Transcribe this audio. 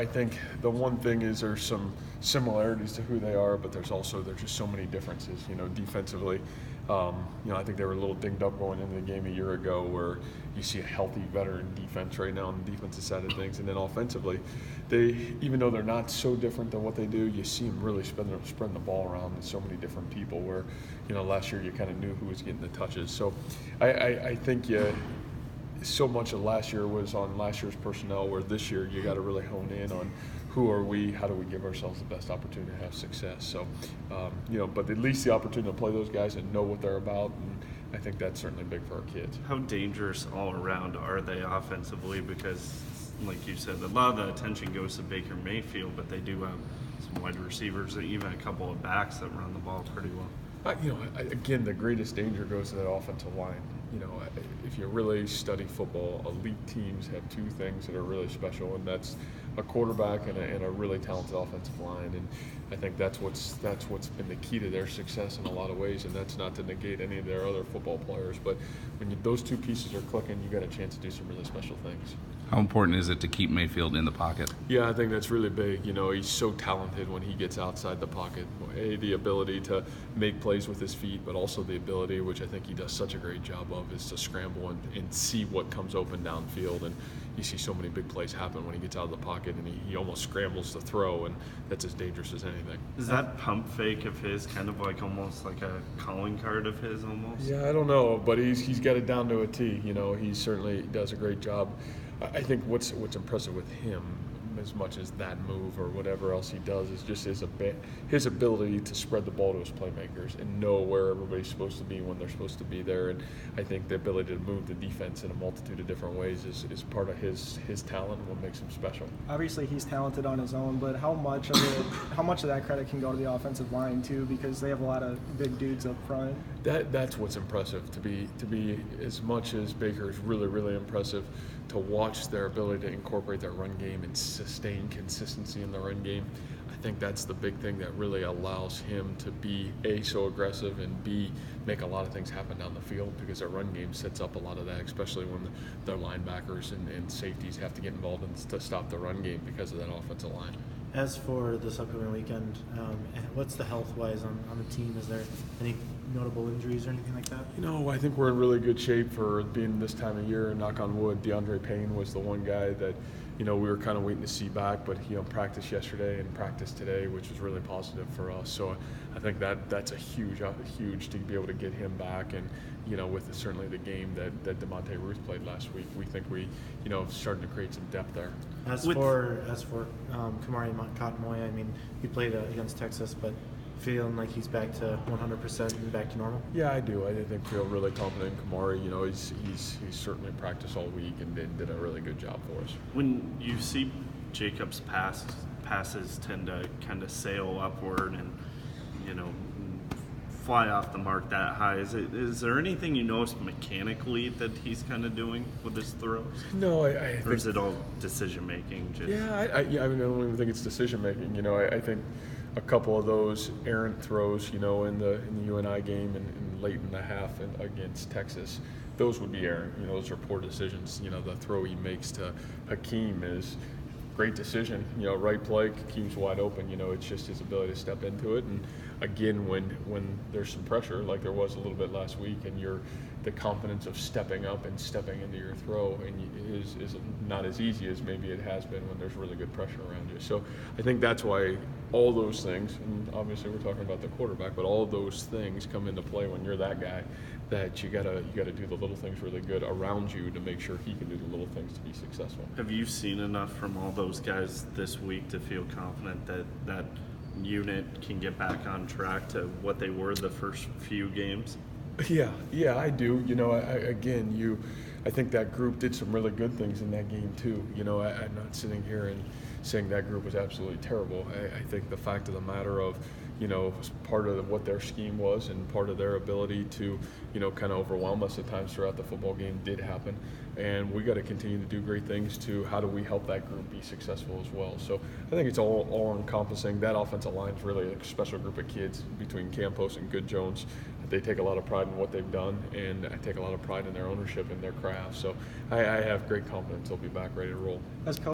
I think the one thing is there's some similarities to who they are, but there's just so many differences. Defensively, I think they were a little dinged up going into the game a year ago, where you see a healthy veteran defense right now on the defensive side of things, and then offensively, even though they're not so different than what they do, you see them really spreading the ball around with so many different people. Where last year you kind of knew who was getting the touches. So I think so much of last year was on last year's personnel, where this year you got to really hone in on who are we, how do we give ourselves the best opportunity to have success. So, but at least the opportunity to play those guys and know what they're about, and I think that's certainly big for our kids. How dangerous all around are they offensively? Because, like you said, a lot of the attention goes to Baker Mayfield, but they do have some wide receivers and even a couple of backs that run the ball pretty well. Again, the greatest danger goes to that offensive line. If you really study football, elite teams have two things that are really special, and that's a quarterback and a really talented offensive line. And I think that's what's been the key to their success in a lot of ways. And that's not to negate any of their other football players, but when those two pieces are clicking, you got a chance to do some really special things. How important is it to keep Mayfield in the pocket? Yeah, I think that's really big. He's so talented when he gets outside the pocket. The ability to make plays with his feet, but also the ability, which I think he does such a great job of, is to scramble and see what comes open downfield. And you see so many big plays happen when he gets out of the pocket, and he almost scrambles to throw, and that's as dangerous as anything. Is that pump fake of his kind of like almost like a calling card of his almost? Yeah, I don't know, but he's got it down to a T. He certainly does a great job. I think what's impressive with him, as much as that move or whatever else he does, is just his ability to spread the ball to his playmakers and know where everybody's supposed to be when they're supposed to be there. And I think the ability to move the defense in a multitude of different ways is part of his talent and what makes him special. Obviously, he's talented on his own, but how much of that credit can go to the offensive line too? Because they have a lot of big dudes up front. That's what's impressive. To be as much as Baker is really, really impressive, to watch their ability to incorporate their run game and sustain consistency in the run game. I think that's the big thing that really allows him to be A, so aggressive, and B, make a lot of things happen down the field, because their run game sets up a lot of that, especially when their linebackers and safeties have to get involved to stop the run game because of that offensive line. As for this upcoming weekend, what's the health-wise on the team? Is there any notable injuries or anything like that? I think we're in really good shape for being this time of year. Knock on wood, DeAndre Payne was the one guy that we were kind of waiting to see back, but he practiced yesterday and practiced today, which was really positive for us. So I think that's a huge to be able to get him back. And with certainly the game that DeMonte Ruth played last week, we think we starting to create some depth there. As for Kamari Cotton-Moya, I mean, he played against Texas, but feeling like he's back to 100% and back to normal? Yeah, I do. I think feel really confident in Kamari. He's certainly practiced all week and did a really good job for us. When you see Jacobs' passes tend to kind of sail upward and fly off the mark that high, is there anything you notice mechanically that he's kind of doing with his throws? No, or is it all decision making? Yeah, I don't even think it's decision making. I think a couple of those errant throws, in the UNI game and late in the half against Texas, those would be errant. Those are poor decisions. The throw he makes to Hakeem is great decision. Right play, Hakeem's wide open. It's just his ability to step into it. And again, when there's some pressure, like there was a little bit last week, and the confidence of stepping up and stepping into your throw is not as easy as maybe it has been when there's really good pressure around you. So I think that's why all those things, and obviously we're talking about the quarterback, but all of those things come into play when you're that guy, that you gotta do the little things really good around you to make sure he can do the little things to be successful. Have you seen enough from all those guys this week to feel confident that unit can get back on track to what they were the first few games? Yeah, I do. I think that group did some really good things in that game too. I'm not sitting here and saying that group was absolutely terrible. I think the fact of the matter of, part of what their scheme was and part of their ability to, kind of overwhelm us at times throughout the football game did happen. And we got to continue to do great things to how do we help that group be successful as well. So I think it's all encompassing. That offensive line is really a special group of kids between Campbell and Good Jones. They take a lot of pride in what they've done, and I take a lot of pride in their ownership and their craft. So I have great confidence they'll be back ready to roll. As